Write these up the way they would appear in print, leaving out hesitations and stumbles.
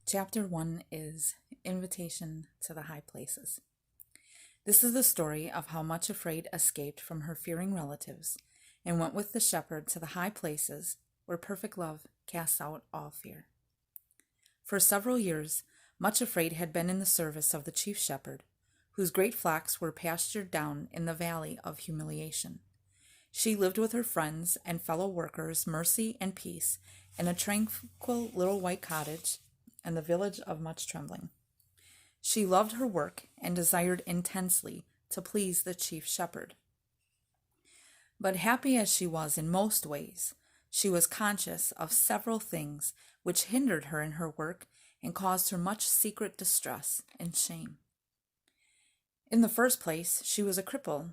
Chapter 1 is Invitation to the High Places. This is the story of how Much Afraid escaped from her fearing relatives and went with the shepherd to the high places where perfect love casts out all fear. For several years, Much Afraid had been in the service of the chief shepherd, whose great flocks were pastured down in the valley of humiliation. She lived with her friends and fellow workers, Mercy and Peace, in a tranquil little white cottage in the village of Much Trembling. She loved her work and desired intensely to please the chief shepherd. But happy as she was in most ways, she was conscious of several things which hindered her in her work and caused her much secret distress and shame. In the first place, she was a cripple,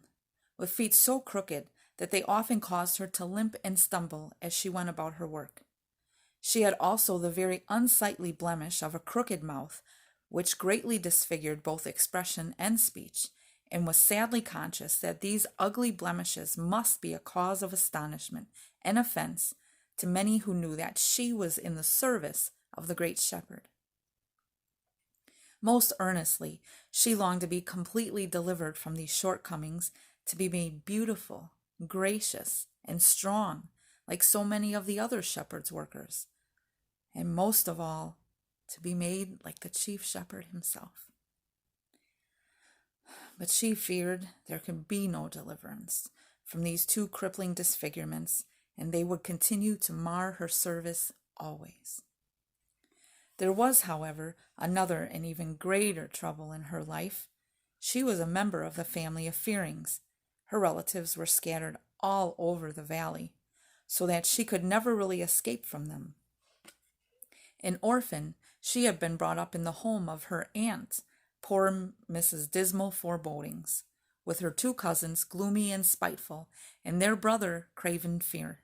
with feet so crooked that they often caused her to limp and stumble as she went about her work. She had also the very unsightly blemish of a crooked mouth, which greatly disfigured both expression and speech, and was sadly conscious that these ugly blemishes must be a cause of astonishment and offense to many who knew that she was in the service of the great shepherd. Most earnestly, she longed to be completely delivered from these shortcomings, to be made beautiful, gracious, and strong, like so many of the other shepherd's workers, and most of all, to be made like the chief shepherd himself. But she feared there could be no deliverance from these two crippling disfigurements, and they would continue to mar her service always. There was, however, another and even greater trouble in her life. She was a member of the family of Fearings. Her relatives were scattered all over the valley, so that she could never really escape from them. An orphan, she had been brought up in the home of her aunt, poor Mrs. Dismal Forebodings, with her two cousins, Gloomy and Spiteful, and their brother, Craven Fear,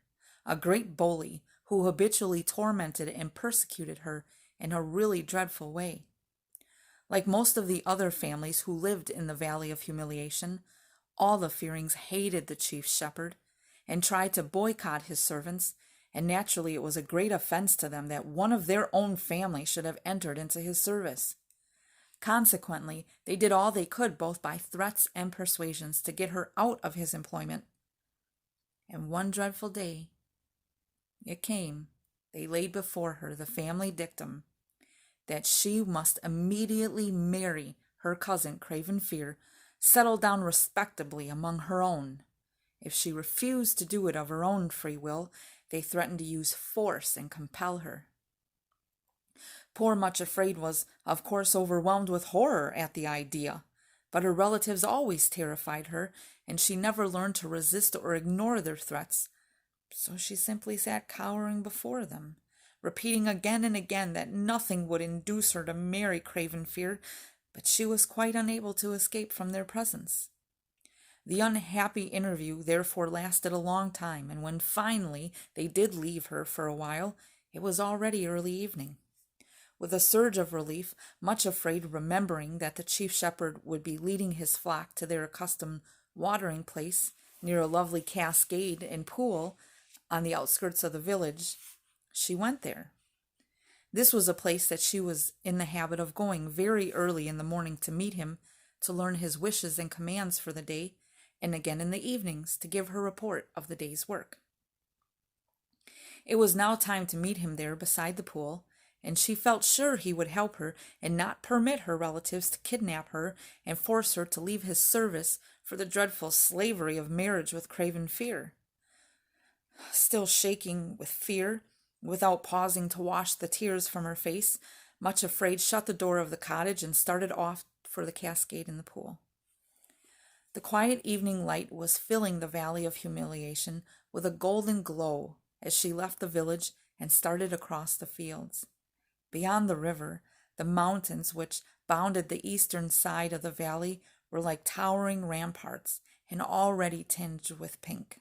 a great bully who habitually tormented and persecuted her in a really dreadful way. Like most of the other families who lived in the Valley of Humiliation, all the Fearings hated the chief shepherd and tried to boycott his servants, and naturally it was a great offense to them that one of their own family should have entered into his service. Consequently, they did all they could, both by threats and persuasions, to get her out of his employment. And one dreadful day, it came, they laid before her the family dictum that she must immediately marry her cousin Craven Fear, settle down respectably among her own. If she refused to do it of her own free will, they threatened to use force and compel her. Poor Much Afraid was, of course, overwhelmed with horror at the idea, but her relatives always terrified her, and she never learned to resist or ignore their threats. So she simply sat cowering before them, repeating again and again that nothing would induce her to marry Craven Fear, but she was quite unable to escape from their presence. The unhappy interview therefore lasted a long time, and when finally they did leave her for a while, it was already early evening. With a surge of relief, Much Afraid, remembering that the chief shepherd would be leading his flock to their accustomed watering place near a lovely cascade and pool on the outskirts of the village, she went there. This was a place that she was in the habit of going very early in the morning to meet him, to learn his wishes and commands for the day, and again in the evenings to give her report of the day's work. It was now time to meet him there beside the pool, and she felt sure he would help her and not permit her relatives to kidnap her and force her to leave his service for the dreadful slavery of marriage with Craven Fear. Still shaking with fear, without pausing to wash the tears from her face, Much Afraid shut the door of the cottage and started off for the cascade in the pool. The quiet evening light was filling the Valley of Humiliation with a golden glow as she left the village and started across the fields. Beyond the river, the mountains which bounded the eastern side of the valley were like towering ramparts and already tinged with pink.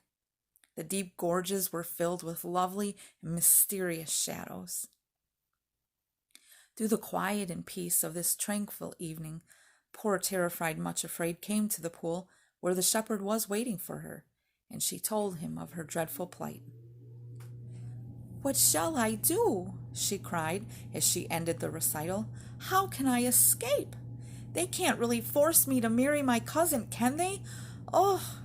The deep gorges were filled with lovely and mysterious shadows. Through the quiet and peace of this tranquil evening, poor terrified Much Afraid came to the pool where the shepherd was waiting for her, and she told him of her dreadful plight. "What shall I do?" she cried as she ended the recital. How can I escape? They can't really force me to marry my cousin, can they? Oh,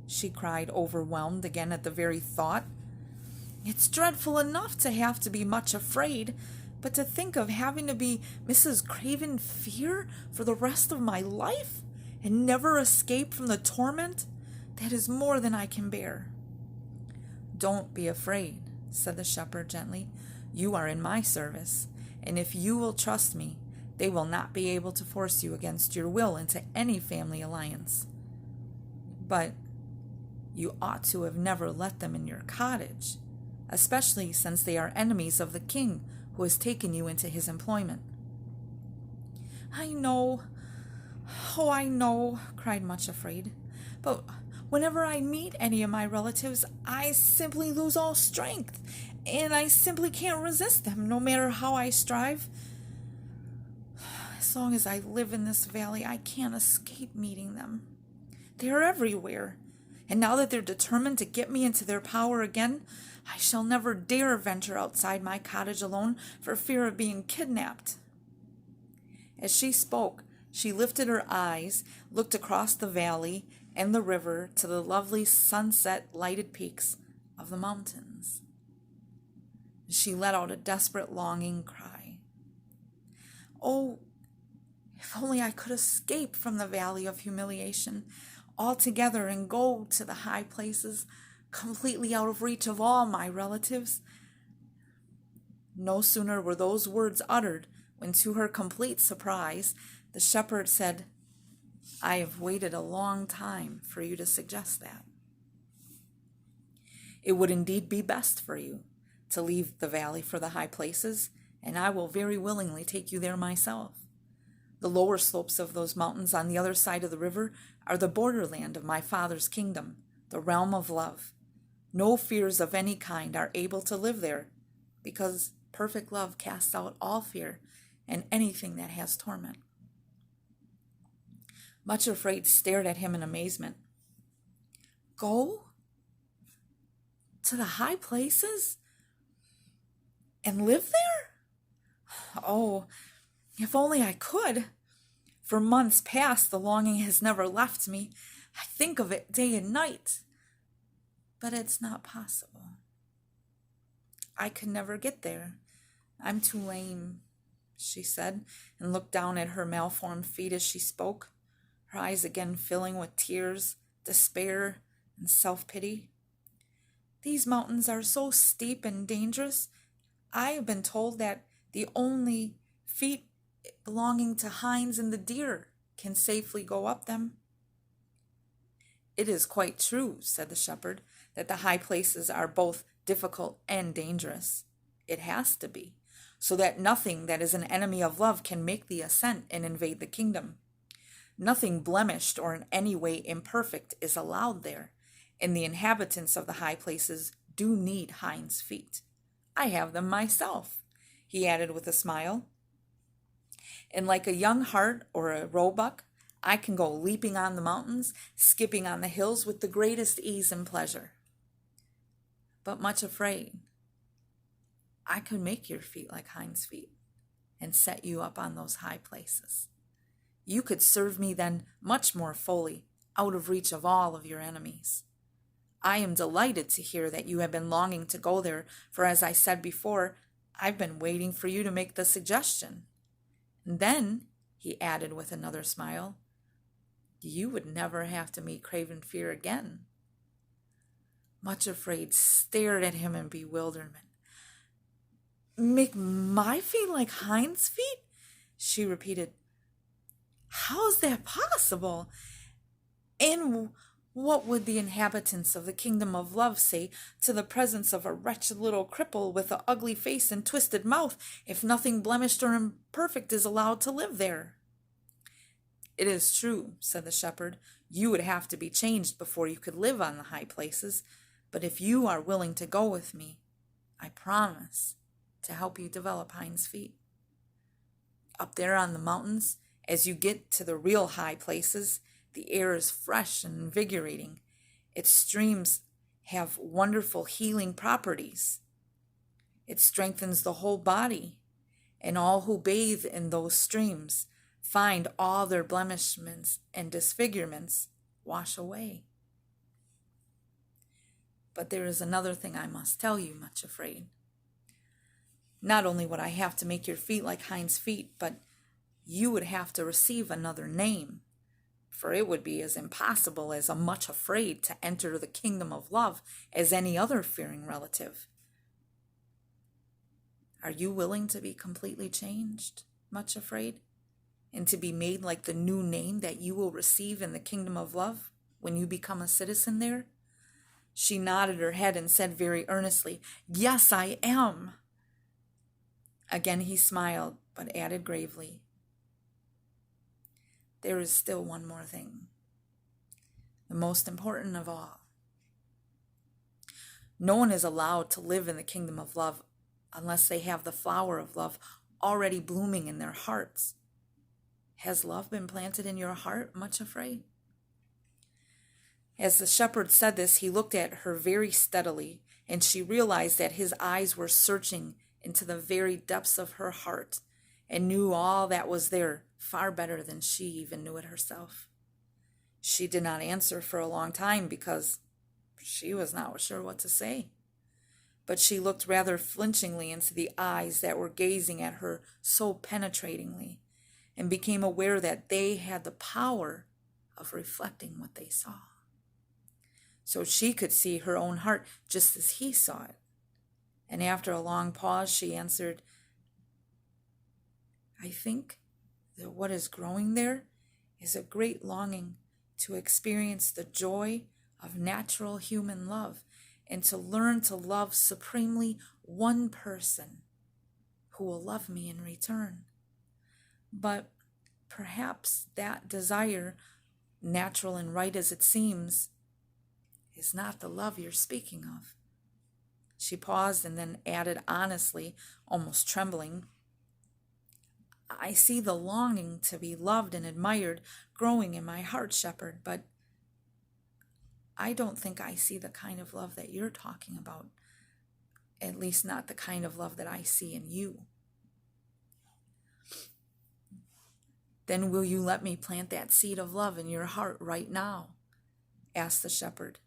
she cried, overwhelmed again at the very thought. It's dreadful enough to have to be much afraid, but to think of having to be Mrs. Craven Fear for the rest of my life and never escape from the torment, that is more than I can bear. Don't be afraid, said the shepherd gently. You are in my service, and if you will trust me, they will not be able to force you against your will into any family alliance. But you ought to have never let them in your cottage, especially since they are enemies of the king who has taken you into his employment. I know, oh, I know, cried Much Afraid, but whenever I meet any of my relatives, I simply lose all strength, and I simply can't resist them, no matter how I strive. As long as I live in this valley, I can't escape meeting them. They are everywhere, and now that they're determined to get me into their power again, I shall never dare venture outside my cottage alone for fear of being kidnapped. As she spoke, she lifted her eyes, looked across the valley and the river to the lovely sunset-lighted peaks of the mountains. She let out a desperate longing cry. Oh, if only I could escape from the valley of humiliation altogether and go to the high places, completely out of reach of all my relatives. No sooner were those words uttered when, to her complete surprise, the shepherd said, I have waited a long time for you to suggest that. It would indeed be best for you to leave the valley for the high places, and I will very willingly take you there myself. The lower slopes of those mountains on the other side of the river are the borderland of my father's kingdom, the realm of love. No fears of any kind are able to live there, because perfect love casts out all fear and anything that has torment. Much Afraid stared at him in amazement. Go to the high places and live there? Oh, if only I could. For months past, the longing has never left me. I think of it day and night. But it's not possible. I could never get there. I'm too lame, she said, and looked down at her malformed feet as she spoke, her eyes again filling with tears, despair, and self-pity. These mountains are so steep and dangerous. I have been told that the only feet belonging to Hinds and the deer can safely go up them. It is quite true, said the shepherd, that the high places are both difficult and dangerous. It has to be, so that nothing that is an enemy of love can make the ascent and invade the kingdom. Nothing blemished or in any way imperfect is allowed there, and the inhabitants of the high places do need hinds' feet. I have them myself, he added with a smile. And like a young hart or a roebuck, I can go leaping on the mountains, skipping on the hills with the greatest ease and pleasure. But Much Afraid, I could make your feet like hinds' feet and set you up on those high places. You could serve me then much more fully, out of reach of all of your enemies. I am delighted to hear that you have been longing to go there, for as I said before, I've been waiting for you to make the suggestion. And then, he added with another smile, you would never have to meet Craven Fear again. Much Afraid stared at him in bewilderment. Make my feet like hinds' feet? She repeated. How is that possible? And what would the inhabitants of the kingdom of love say to the presence of a wretched little cripple with an ugly face and twisted mouth if nothing blemished or imperfect is allowed to live there? It is true, said the shepherd. You would have to be changed before you could live on the high places, but if you are willing to go with me, I promise to help you develop hinds' feet. Up there on the mountains, as you get to the real high places, the air is fresh and invigorating. Its streams have wonderful healing properties. It strengthens the whole body, and all who bathe in those streams find all their blemishments and disfigurements wash away. But there is another thing I must tell you, Much Afraid. Not only would I have to make your feet like Hinds' feet, but you would have to receive another name, for it would be as impossible as a Much Afraid to enter the kingdom of love as any other fearing relative. Are you willing to be completely changed, Much Afraid, and to be made like the new name that you will receive in the kingdom of love when you become a citizen there? She nodded her head and said very earnestly, "Yes, I am." Again he smiled, but added gravely, "There is still one more thing, the most important of all. No one is allowed to live in the kingdom of love unless they have the flower of love already blooming in their hearts. Has love been planted in your heart, Much Afraid?" As the shepherd said this, he looked at her very steadily, and she realized that his eyes were searching into the very depths of her heart and knew all that was there far better than she even knew it herself. She did not answer for a long time because she was not sure what to say. But she looked rather flinchingly into the eyes that were gazing at her so penetratingly, and became aware that they had the power of reflecting what they saw. So she could see her own heart just as he saw it. And after a long pause, she answered, "I think that what is growing there is a great longing to experience the joy of natural human love and to learn to love supremely one person who will love me in return. But perhaps that desire, natural and right as it seems, is not the love you're speaking of." She paused and then added honestly, almost trembling, "I see the longing to be loved and admired growing in my heart, shepherd, but I don't think I see the kind of love that you're talking about, at least not the kind of love that I see in you." "Then will you let me plant that seed of love in your heart right now?" asked the shepherd.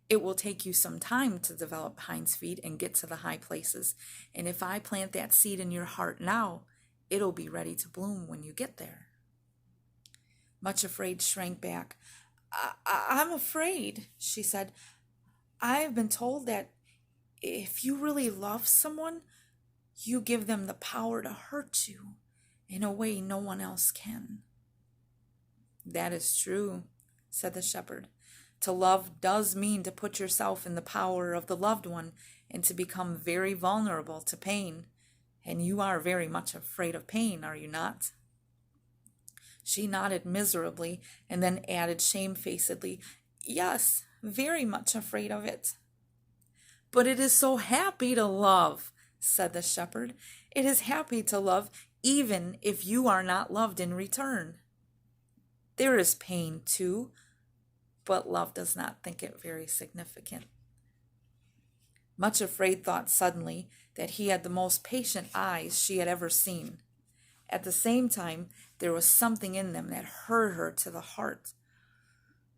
"It will take you some time to develop Hinds' feet and get to the high places, and if I plant that seed in your heart now, it'll be ready to bloom when you get there." Much Afraid shrank back. I'm afraid," she said. "I've been told that if you really love someone, you give them the power to hurt you in a way no one else can." "That is true," said the shepherd. "To love does mean to put yourself in the power of the loved one and to become very vulnerable to pain. And you are very much afraid of pain, are you not?" She nodded miserably and then added shamefacedly, "Yes, very much afraid of it." "But it is so happy to love," said the shepherd. "It is happy to love even if you are not loved in return. There is pain too, but love does not think it very significant." Much Afraid thought suddenly that he had the most patient eyes she had ever seen. At the same time, there was something in them that hurt her to the heart.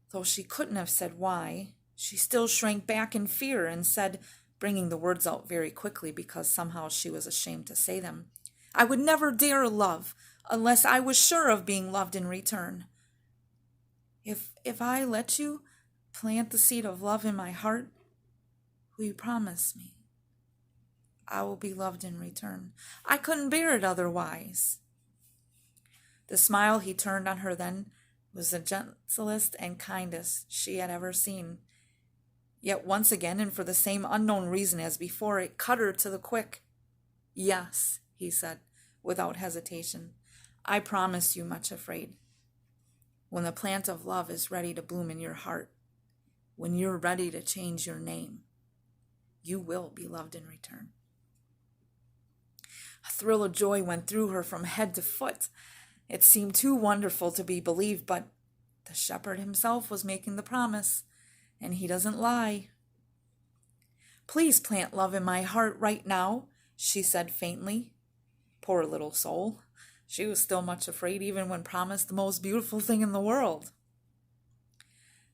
Though she couldn't have said why, she still shrank back in fear and said, bringing the words out very quickly because somehow she was ashamed to say them, "I would never dare love unless I was sure of being loved in return. If I let you plant the seed of love in my heart, will you promise me I will be loved in return? I couldn't bear it otherwise." The smile he turned on her then was the gentlest and kindest she had ever seen. Yet once again, and for the same unknown reason as before, it cut her to the quick. "Yes," he said, without hesitation, "I promise you, Much Afraid. When the plant of love is ready to bloom in your heart, when you're ready to change your name, you will be loved in return." A thrill of joy went through her from head to foot. It seemed too wonderful to be believed, but the shepherd himself was making the promise, and he doesn't lie. "Please plant love in my heart right now, she said faintly. Poor little soul. She was still much afraid even when promised the most beautiful thing in the world.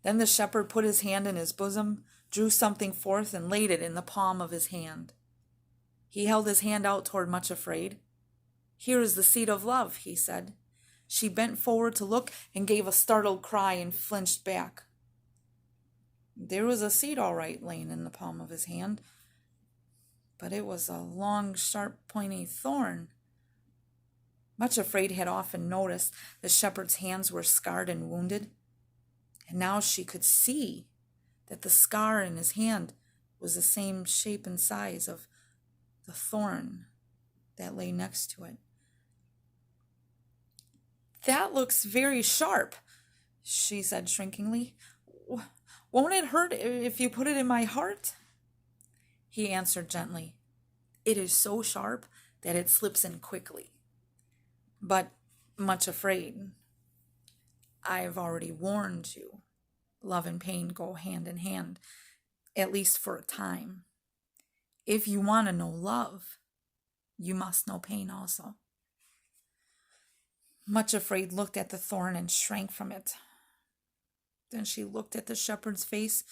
Then the shepherd put his hand in his bosom, drew something forth, and laid it in the palm of his hand. He held his hand out toward Much Afraid. "Here is the seed of love," he said. She bent forward to look and gave a startled cry and flinched back. There was a seed all right laying in the palm of his hand, but it was a long, sharp, pointy thorn. Much Afraid had often noticed the shepherd's hands were scarred and wounded, and now she could see that the scar in his hand was the same shape and size of the thorn that lay next to it. "That looks very sharp," she said shrinkingly. "Won't it hurt if you put it in my heart?" He answered gently, "It is so sharp that it slips in quickly. But, Much Afraid, I've already warned you. Love and pain go hand in hand, at least for a time. If you want to know love, you must know pain also." Much Afraid looked at the thorn and shrank from it. Then she looked at the shepherd's face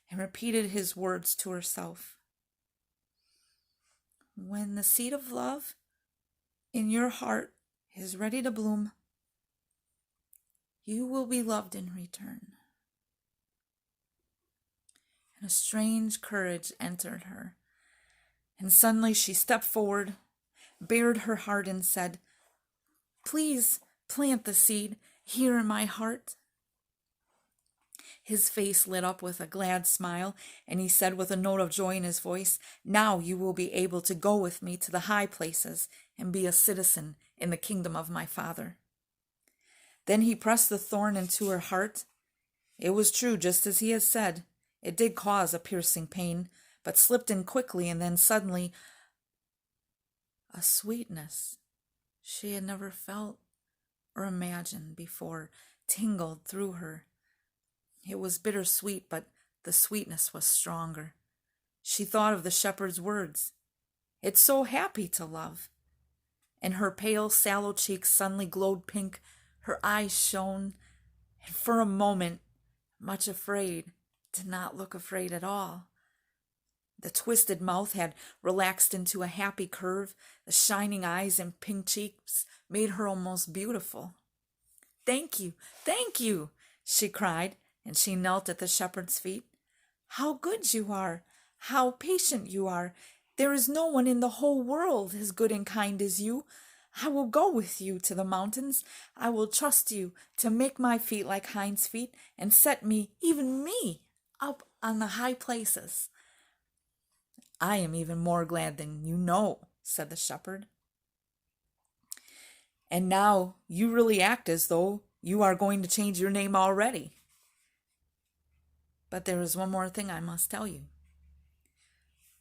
and repeated his words to herself. "When the seed of love in your heart is ready to bloom, you will be loved in return." And a strange courage entered her, and suddenly she stepped forward, bared her heart, and said, "Please plant the seed here in my heart." His face lit up with a glad smile, and he said with a note of joy in his voice, "Now you will be able to go with me to the high places and be a citizen in the kingdom of my Father." Then he pressed the thorn into her heart. It was true, just as he had said. It did cause a piercing pain, but slipped in quickly, and then suddenly a sweetness she had never felt or imagined before tingled through her. It was bittersweet, but the sweetness was stronger. She thought of the shepherd's words, "It's so happy to love." And her pale, sallow cheeks suddenly glowed pink, her eyes shone, and for a moment, Much Afraid did not look afraid at all. The twisted mouth had relaxed into a happy curve. The shining eyes and pink cheeks made her almost beautiful. "Thank you," she cried, and she knelt at the shepherd's feet. "How good you are! How patient you are! There is no one in the whole world as good and kind as you. I will go with you to the mountains. I will trust you to make my feet like Hinds' feet and set me, even me, up on the high places." "I am even more glad than you know," said the shepherd. "And now you really act as though you are going to change your name already. But there is one more thing I must tell you.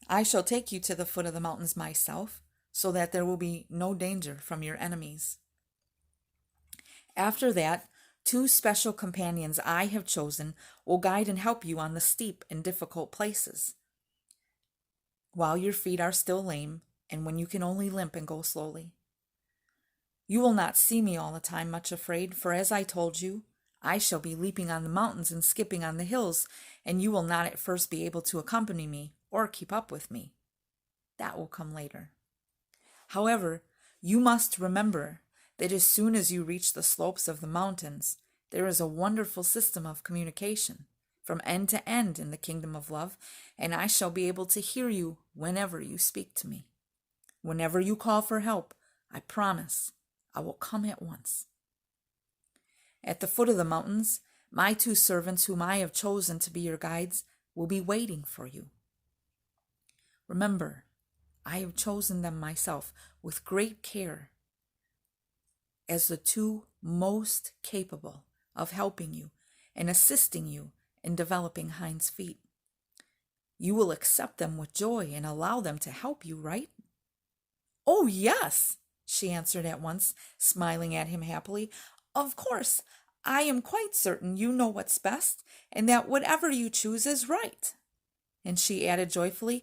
I shall take you to the foot of the mountains myself, so that there will be no danger from your enemies. After that, 2 special companions I have chosen will guide and help you on the steep and difficult places, while your feet are still lame and when you can only limp and go slowly. You will not see me all the time, Much Afraid, for as I told you, I shall be leaping on the mountains and skipping on the hills, and you will not at first be able to accompany me or keep up with me. That will come later. However, you must remember that as soon as you reach the slopes of the mountains, there is a wonderful system of communication from end to end in the kingdom of love, and I shall be able to hear you whenever you speak to me. Whenever you call for help, I promise I will come at once. At the foot of the mountains, my 2 servants whom I have chosen to be your guides will be waiting for you. Remember, I have chosen them myself with great care as the 2 most capable of helping you and assisting you in developing Hinds' feet. You will accept them with joy and allow them to help you, right?" "Oh, yes," she answered at once, smiling at him happily. "Of course, I am quite certain you know what's best, and that whatever you choose is right." And she added joyfully,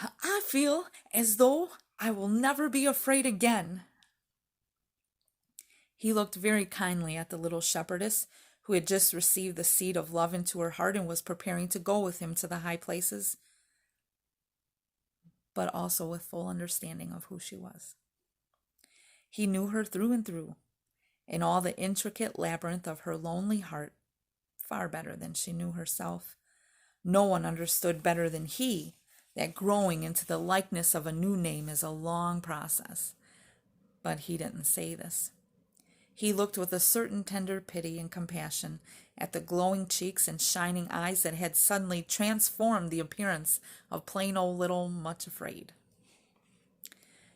I feel as though I will never be afraid again. He looked very kindly at the little shepherdess, who had just received the seed of love into her heart and was preparing to go with him to the high places, but also with full understanding of who she was. He knew her through and through, in all the intricate labyrinth of her lonely heart, far better than she knew herself. No one understood better than he that growing into the likeness of a new name is a long process. But he didn't say this. He looked with a certain tender pity and compassion at the glowing cheeks and shining eyes that had suddenly transformed the appearance of plain old little Much Afraid.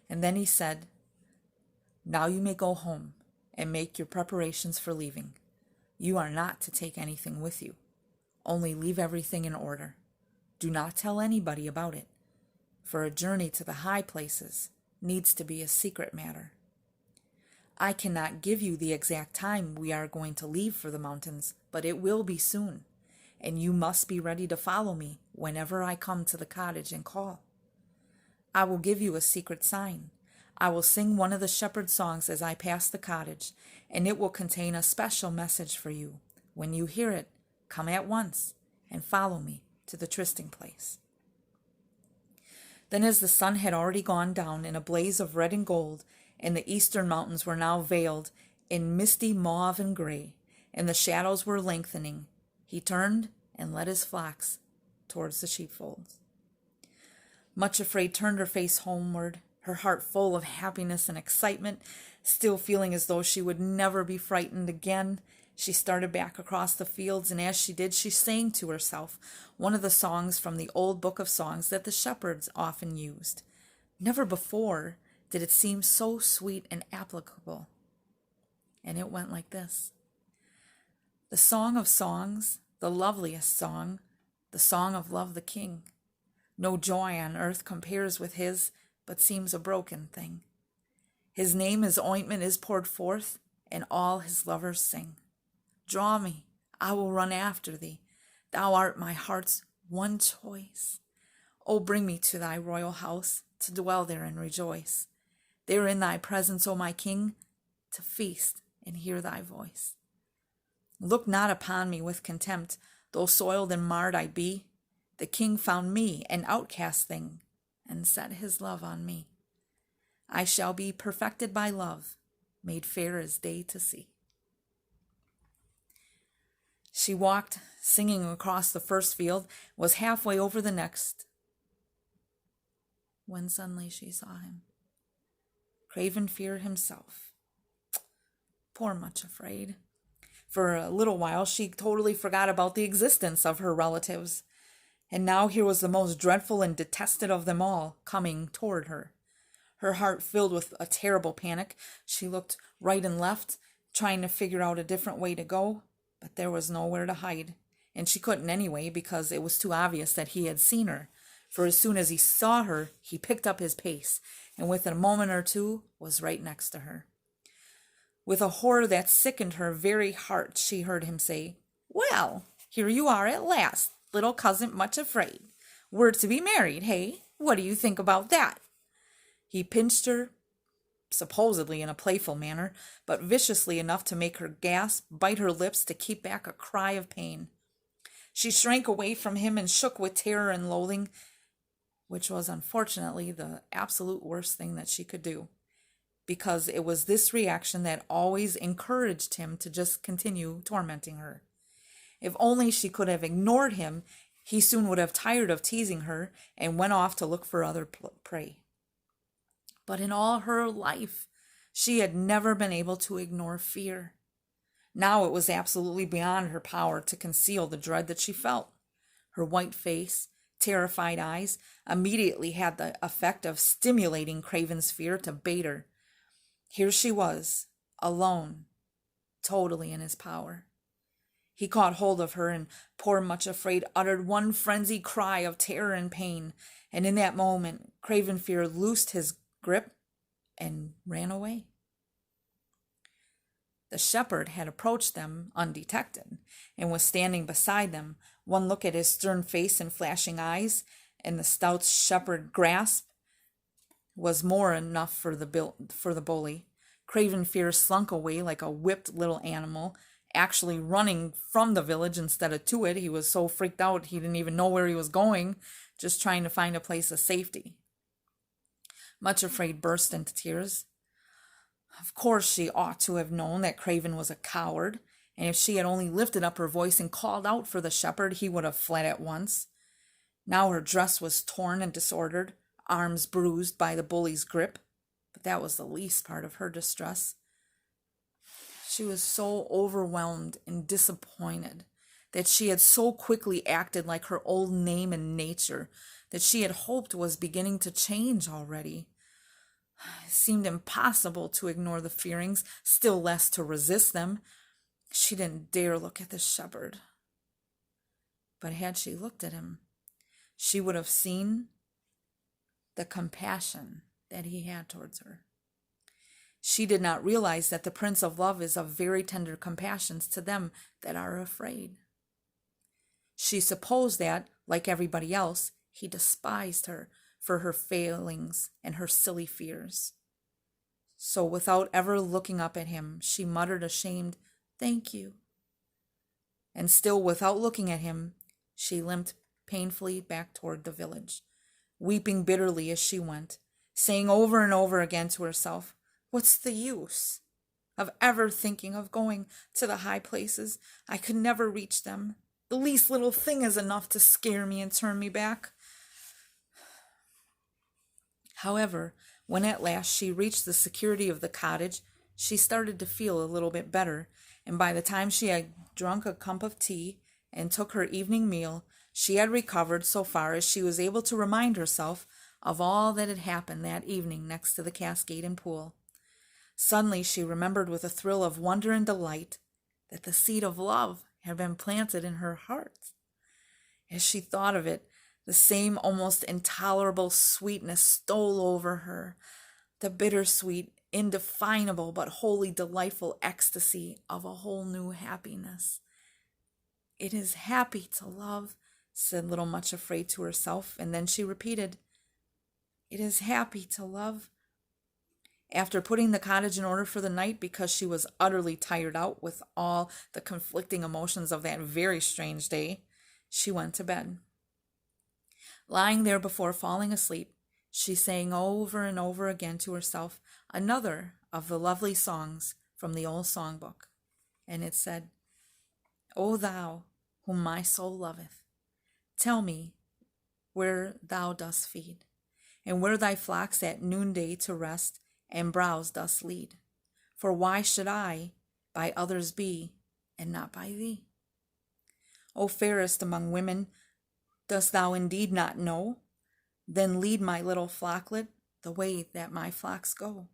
And then he said, "Now you may go home and make your preparations for leaving. You are not to take anything with you. Only leave everything in order. Do not tell anybody about it, for a journey to the high places needs to be a secret matter. I cannot give you the exact time we are going to leave for the mountains, but it will be soon, and you must be ready to follow me whenever I come to the cottage and call. I will give you a secret sign. I will sing one of the shepherd's songs as I pass the cottage, and it will contain a special message for you. When you hear it, come at once and follow me to the trysting place." Then, as the sun had already gone down in a blaze of red and gold, and the eastern mountains were now veiled in misty mauve and gray, and the shadows were lengthening, he turned and led his flocks towards the sheepfolds. Much Afraid turned her face homeward, her heart full of happiness and excitement, still feeling as though she would never be frightened again. She started back across the fields, and as she did, she sang to herself one of the songs from the old book of songs that the shepherds often used. Never before did it seem so sweet and applicable. And it went like this: "The song of songs, the loveliest song, the song of Love the King. No joy on earth compares with his, but seems a broken thing. His name as ointment is poured forth, and all his lovers sing. Draw me, I will run after thee. Thou art my heart's one choice. O bring me to thy royal house, to dwell there and rejoice. There in thy presence, O my King, to feast and hear thy voice. Look not upon me with contempt, though soiled and marred I be. The King found me, an outcast thing, and set his love on me. I shall be perfected by love, made fair as day to see." She walked, singing across the first field, was halfway over the next, when suddenly she saw him. Craven Fear himself. Poor Much Afraid. For a little while, she totally forgot about the existence of her relatives. And now here was the most dreadful and detested of them all coming toward her. Her heart filled with a terrible panic. She looked right and left, trying to figure out a different way to go, but there was nowhere to hide. And she couldn't anyway, because it was too obvious that he had seen her. For as soon as he saw her, he picked up his pace, and within a moment or two was right next to her. With a horror that sickened her very heart, she heard him say, "Well, here you are at last, little cousin Much Afraid. We're to be married, hey? What do you think about that?" He pinched her, supposedly in a playful manner, but viciously enough to make her gasp, bite her lips to keep back a cry of pain. She shrank away from him and shook with terror and loathing, which was unfortunately the absolute worst thing that she could do, because it was this reaction that always encouraged him to just continue tormenting her. If only she could have ignored him, he soon would have tired of teasing her and went off to look for other prey. But in all her life, she had never been able to ignore fear. Now it was absolutely beyond her power to conceal the dread that she felt. Her white face, terrified eyes, immediately had the effect of stimulating Craven's fear to bait her. Here she was, alone, totally in his power. He caught hold of her, and poor Much Afraid uttered one frenzied cry of terror and pain, and in that moment Craven Fear loosed his grip and ran away. The shepherd had approached them undetected and was standing beside them. One look at his stern face and flashing eyes, and the stout shepherd grasp was more enough for the bully. Craven Fear slunk away like a whipped little animal, actually running from the village instead of to it. He was so freaked out he didn't even know where he was going, just trying to find a place of safety. Much Afraid burst into tears. Of course she ought to have known that Craven was a coward, and if she had only lifted up her voice and called out for the shepherd, he would have fled at once. Now her dress was torn and disordered, arms bruised by the bully's grip, but that was the least part of her distress. She was so overwhelmed and disappointed that she had so quickly acted like her old name and nature that she had hoped was beginning to change already. It seemed impossible to ignore the fearings, still less to resist them. She didn't dare look at the shepherd. But had she looked at him, she would have seen the compassion that he had towards her. She did not realize that the Prince of Love is of very tender compassions to them that are afraid. She supposed that, like everybody else, he despised her for her failings and her silly fears. So without ever looking up at him, she muttered ashamed, "Thank you." And still without looking at him, she limped painfully back toward the village, weeping bitterly as she went, saying over and over again to herself, "What's the use of ever thinking of going to the high places? I could never reach them. The least little thing is enough to scare me and turn me back." However, when at last she reached the security of the cottage, she started to feel a little bit better, and by the time she had drunk a cup of tea and took her evening meal, she had recovered so far as she was able to remind herself of all that had happened that evening next to the cascade and pool. Suddenly she remembered with a thrill of wonder and delight that the seed of love had been planted in her heart. As she thought of it, the same almost intolerable sweetness stole over her, the bittersweet, indefinable but wholly delightful ecstasy of a whole new happiness. "It is happy to love," said Little Much Afraid to herself, and then she repeated, "It is happy to love." After putting the cottage in order for the night, because she was utterly tired out with all the conflicting emotions of that very strange day, she went to bed. Lying there before falling asleep, she sang over and over again to herself another of the lovely songs from the old songbook, and it said, "O thou, whom my soul loveth, tell me where thou dost feed, and where thy flocks at noonday to rest and browse dost lead. For why should I by others be, and not by thee? O fairest among women, dost thou indeed not know? Then lead my little flocklet the way that my flocks go,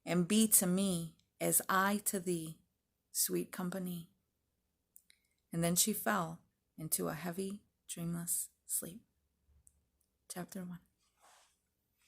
and be to me as I to thee, sweet company." And then she fell into a heavy, dreamless sleep. Chapter 1.